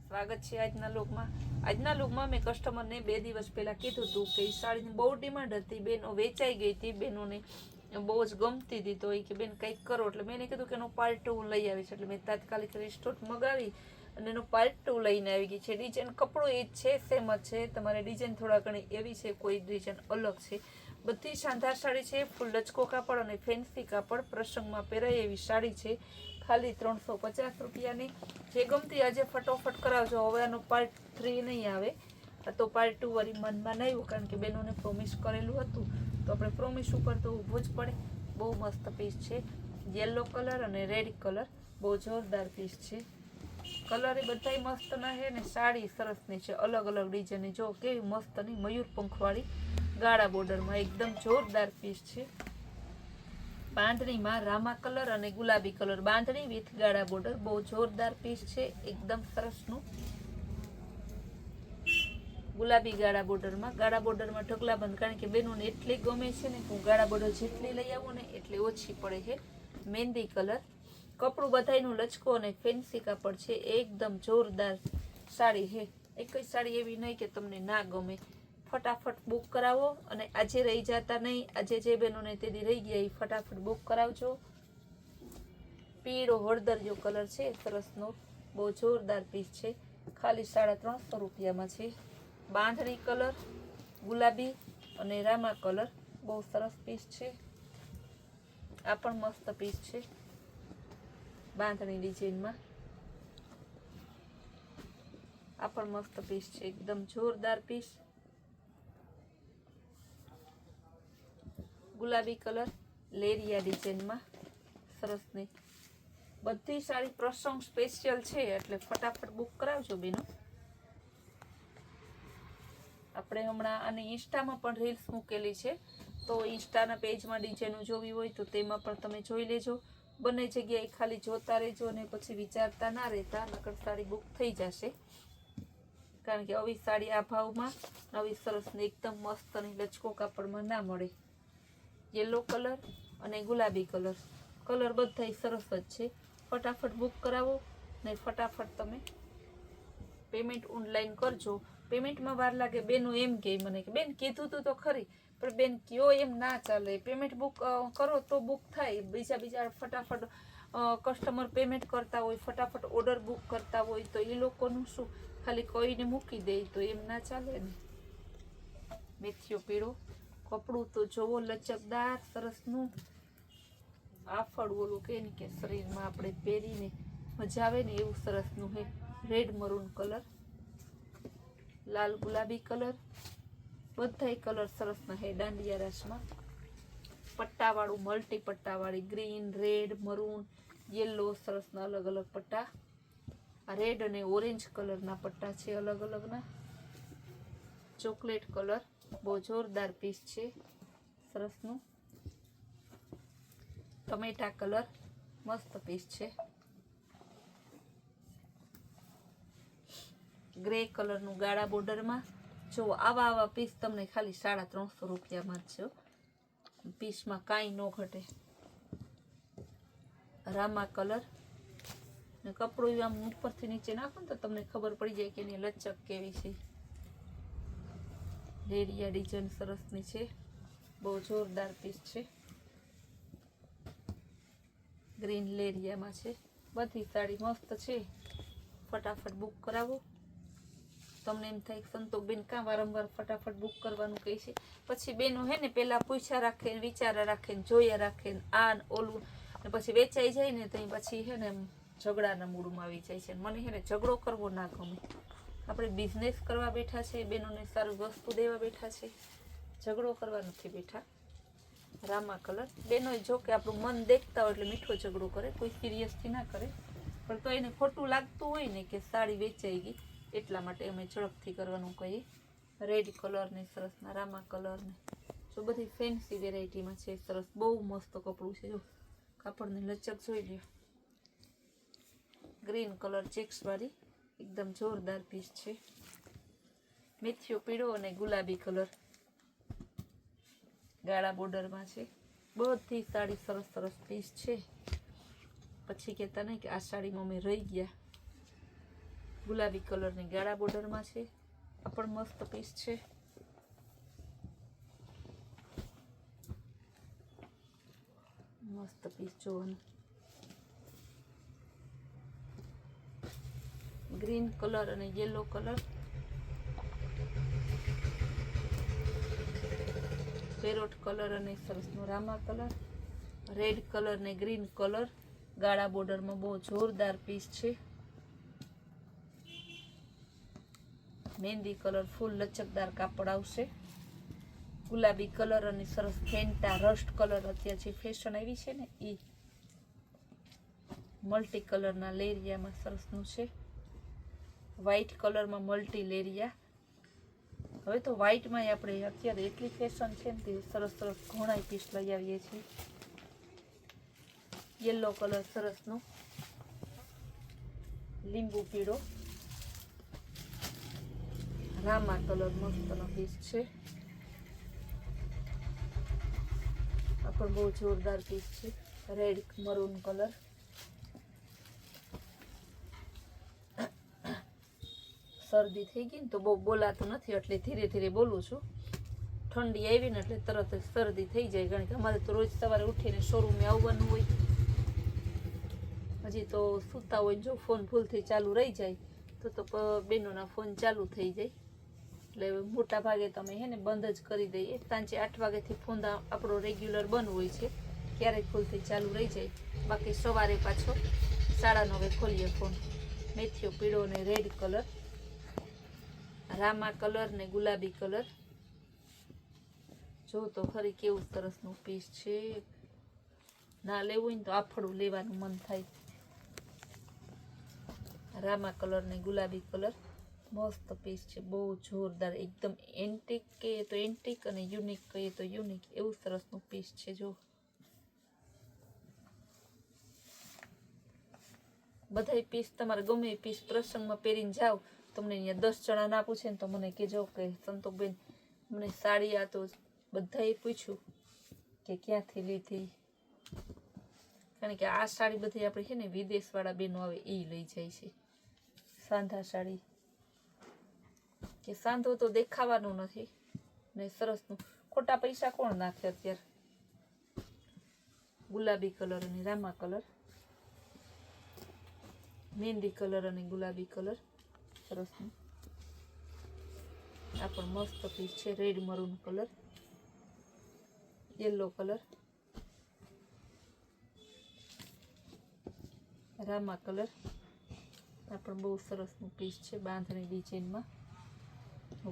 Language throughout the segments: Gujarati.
સ્વાગત છે આજના લોકમાં. આજના લોકમાં મેં કસ્ટમરને 2 દિવસ પહેલાં કીધું હતું કે એ સાડીની બહુ ડિમાન્ડ હતી, બેનો વેચાઈ ગઈ હતી, બેનોને બહુ જ ગમતી હતી. તો એ કે બેન કંઈક કરો, એટલે મેં કીધું કે એનો પાર્ટ 2 હું લઈ આવીશ. એટલે મેં તાત્કાલિક રિસ્ટોટ મગાવી અને એનો પાર્ટ 2 લઈને આવી ગઈ છે. ડિઝાઇન કપડું એ જ છે, સેમ જ છે. તમારે ડિઝાઇન થોડા ઘણી એવી છે, કોઈ ડિઝાઇન અલગ છે. બધી શાનદાર સાડી છે, ફૂલ લચકો કાપડ અને ફેન્સી કાપડ, પ્રસંગમાં પહેરાય એવી સાડી છે. ખાલી 350 રૂપિયાની. જે ગમતી આજે ફટોફટ કરાવજો. હવે આનો પાર્ટ 3 નહીં આવે, આ તો પાર્ટ 2 વાળી મનમાં નહીં આવ્યું, કારણ કે બહેનોને પ્રોમિસ કરેલું હતું તો આપણે પ્રોમિસ ઉપર તો ઊભું જ પડે. બહુ મસ્ત પીસ છે, યલો કલર અને રેડ કલર, બહુ જોરદાર પીસ છે. કલર એ બધાય મસ્ત ના છે ને સાડી સરસની છે, અલગ અલગ ડિઝાઇનની. જો કેવી મસ્તની મયુર પંખવાળી ગાળા બોર્ડરમાં એકદમ જોરદાર પીસ છે. બાંધણીમાં રામા કલર અને ગુલાબી કલર, બાંધણી વિથ ગાળા બોર્ડર, બહુ જોરદાર પીસ છે, એકદમ સરસનું. ગુલાબી ગાળા બોર્ડરમાં ઢગલા બંધ, કારણ કે બેનોને એટલી ગમે છે ને હું ગાળા બોર્ડર જેટલી લઈ આવું ને એટલી ઓછી પડે છે. મહેંદી કલર, કપડું બધાયનું લચકો અને ફેન્સી કાપડ છે, એકદમ જોરદાર સાડી છે. એક જ સાડી એવી નહીં કે તમને ના ગમે. ફટાફટ બુક કરાવો અને આજે રહી જતા નહીં. આજે જે બહેનોને તેથી રહી ગયા એ ફટાફટ બુક કરાવજો. પીળો હળદરિયો કલર છે સરસનો, બહુ જોરદાર પીસ છે. ખાલી 350 રૂપિયામાં છે. બાંધણી કલર, ગુલાબી અને રામા કલર, બહુ સરસ પીસ છે. આ પણ મસ્ત પીસ છે, બાંધણી ડિઝાઇનમાં. આ પણ મસ્ત પીસ છે, એકદમ જોરદાર પીસ. ગુલાબી કલર, લેરિયા ડિઝાઇનમાં સરસની. બધી સાડી પ્રસંગ સ્પેશિયલ છે, એટલે ફટાફટ બુક કરાવજો બેનો. આપણે હમણાં આની ઇન્સ્ટામાં પણ રીલ્સ મૂકેલી છે, તો ઇન્સ્ટાના પેજમાં ડિઝાઇનો જોવી હોય તો તેમાં પણ તમે જોઈ લેજો. બંને જગ્યાએ ખાલી જોતા રહેજો અને પછી વિચારતા ના રહેતા, નકર સાડી બુક થઈ જશે. કારણ કે આવી સાડી આ ભાવમાં નવી સરસને એકદમ મસ્ત અને લચકો કાપડમાં ના મળે. યલો કલર અને ગુલાબી કલર, કલર બધાય સરસ જ છે. ફટાફટ બુક કરાવો ને ફટાફટ તમે પેમેન્ટ ઓનલાઈન કરજો. પેમેન્ટમાં વાર લાગે. બેનો એમ કહે મને કે બેન કીધું તું તો ખરી, પણ બેન કયો એમ ના ચાલે. પેમેન્ટ બુક કરો તો બુક થાય. બીજા ફટાફટ કસ્ટમર પેમેન્ટ કરતા હોય, ફટાફટ ઓર્ડર બુક કરતા હોય, તો એ લોકોનું શું, ખાલી કોઈને મૂકી દે તો એમ ના ચાલે ને. મેથીઓ પીળો, કપડું તો જોવો લચકદાર સરસનું. આફળ ઓલું કે ને કે શરીરમાં આપણે પહેરીને મજા આવે ને એવું સરસનું હે. રેડ મરૂન કલર, લાલ ગુલાબી કલર, બધાય કલર સરસના હે. દાંડિયા રાસમાં પટ્ટાવાળું, મલ્ટી પટ્ટાવાળી, ગ્રીન, રેડ, મરૂન, યલો, સરસના અલગ અલગ પટ્ટા. આ રેડ અને ઓરેન્જ કલરના પટ્ટા છે અલગ અલગના. ચોકલેટ કલર, બહુ જોરદાર પીસ છે સરસનું. ટમેટા કલર, મસ્ત પીસ છે. ગ્રે કલરનું ગાળા બોર્ડરમાં. જો આવા પીસ તમને ખાલી 350 રૂપિયામાં જ છે. પીસમાં કાંઈ ન ઘટે. રામા કલર ને કપડું આમ ઉપરથી નીચે નાખો ને તો તમને ખબર પડી જાય કે એની લચક કેવી છે. લેરિયા ડિઝાઇન સરસની છે, બહુ જોરદાર પીસ છે. ગ્રીન લેરિયામાં છે. બધી સાડી મસ્ત છે. ફટાફટ બુક કરાવો. તમને એમ થાય સંતોકબેન કાં વારંવાર ફટાફટ બુક કરવાનું કહે છે. પછી બેનો હે ને પહેલાં પૂછ્યા રાખે ને વિચારા રાખે ને જોયા રાખે ને આ ઓલું, ને પછી વેચાઈ જાય ને તો પછી હે ને ઝઘડાના મૂડમાં આવી જાય છે. મને હે ને ઝઘડો કરવો ના ગમે. આપણે બિઝનેસ કરવા બેઠા છે, બેનોને સારું વસ્તુ દેવા બેઠા છે, ઝઘડો કરવા નથી બેઠા. રામા કલર, બેનો જો કે આપણું મન દેખતા હોય એટલે મીઠો ઝઘડો કરે, કોઈ સિરિયસથી ના કરે. પણ તો એને ખોટું લાગતું હોય ને કે સાડી વેચાઈ ગઈ, એટલા માટે અમે ઝડપથી કરવાનું કહીએ. રેડ કલરને સરસના રામા કલરને, જો બધી ફેન્સી વેરાયટીમાં છે સરસ. બહુ મસ્ત કપડું છે, જો કાપડની લચક જોઈ લ્યો. ગ્રીન કલર ચેક્સવાળી, એકદમ જોરદાર પીસ છે. મેથીઓ પીળો અને ગુલાબી કલર ગાળા બોર્ડરમાં છે. બધી સાડી સરસ સરસ પીસ છે. પછી કહેતા નહીં કે આ સાડીમાં અમે રહી ગયા. ગુલાબી કલરની ગાળા બોર્ડરમાં છે. આ પણ મસ્ત પીસ છે. મસ્ત પીસ જોવાનું. ગ્રીન કલર અને યેલો કલર, પેરોટ કલર અને સરસનો રામા કલર, રેડ કલર ને ગ્રીન કલર ગાળા બોર્ડરમાં બહુ જોરદાર પીસ છે. મહેંદી કલર ફૂલ લચકદાર કાપડ આવશે. ગુલાબી કલર અને સરસ ફેન્ટા રસ્ટ કલર અત્યારે જે ફેશન આવી છે ને એ મલ્ટી કલરના લેરિયામાં સરસનું છે. વ્હાઈટ કલરમાં મલ્ટી લેરિયા. હવે તો વ્હાઈટમાં આપણે અત્યારે એટલી ફેશન છે ને તે સરસ સરસ ઘણા પીસ લઈ આવીએ છીએ. યેલો કલર સરસનો, લીંબુ પીળો, રામા કલર મસ્તનો પીસ છે. આ પણ બહુ જોરદાર પીસ છે. રેડ મરૂન કલર, શરદી થઈ ગઈ ને તો બહુ બોલાતું નથી એટલે ધીરે ધીરે બોલું છું. ઠંડી આવી ને એટલે તરત જ શરદી થઈ જાય, કારણ કે અમારે તો રોજ સવારે ઉઠીને શોરૂમે આવવાનું હોય. હજી તો સૂતા હોય, જો ફોન ભૂલથી ચાલુ રહી જાય તો બેનોના ફોન ચાલુ થઈ જાય. એટલે મોટા ભાગે તમે હે ને બંધ જ કરી દઈએ. સાંજે 8 વાગ્યાથી ફોન આપણો રેગ્યુલર બંધ હોય છે, ક્યારેક ભૂલથી ચાલુ રહી જાય. બાકી સવારે પાછો 9:30 ખોલીએ ફોન. મેથીઓ પીળો ને રેડ કલર, રામા કલર ને ગુલાબી કલર. જો તો ખરી કેવું સરસનું પીસ છે. ના લેવું હોય ને તો આફળું લેવાનું મન થાય. રામા કલર ને ગુલાબી કલર મસ્ત પીસ છે, બહુ જોરદાર. એકદમ એન્ટિક કહીએ તો એન્ટિક અને યુનિક કહીએ તો યુનિક, એવું સરસનું પીસ છે. જો બધાય પીસ તમારે ગમે એ પીસ પ્રસંગમાં પહેરીને જાઓ, તમને અહીંયા 10 જણા ના પૂછે ને તો મને કહેજો કે સંતોકબેન મને સાડી આ તો બધાએ પૂછ્યું કે ક્યાંથી લીધી, કારણ કે આ સાડી બધી આપણે છે ને વિદેશવાળા બહેનો આવે એ લઈ જાય છે. સાંધા સાડી કે સાંધો તો દેખાવાનું નથી ને સરસનું, ખોટા પૈસા કોણ નાખે અત્યારે. ગુલાબી કલર અને રામા કલર, મહેંદી કલર અને ગુલાબી કલર સરસનું. આ પણ મસ્ત પીસ છે. Red maroon colour, yellow colour, Rama colour. આ પણ બહુ સરસનું પીસ છે બાંધણી ડિઝાઇનમાં.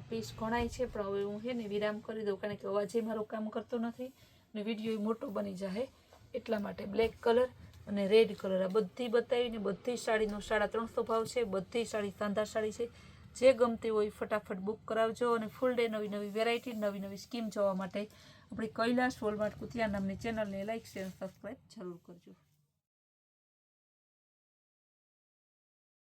પીસ ઘણાય છે પણ હવે હું છે ને વિરામ કરી દઉં, કારણ કે અવાજે મારો કામ કરતો નથી ને વિડીયો મોટો બની જાય એટલા માટે. બ્લેક કલર અને રેડ કલર આ બધી બતાવીને બધી સાડીનો 350 ભાવ છે. બધી સાડી સાંધા સાડી છે. જે ગમતી હોય ફટાફટ બુક કરાવજો. અને ફૂલ ડે નવી નવી વેરાયટી, નવી નવી સ્કીમ જોવા માટે આપણી કૈલાશ વોલમાર્ટ કુતિયા નામની ચેનલને લાઈક શેર સબસ્ક્રાઈબ જરૂર કરજો.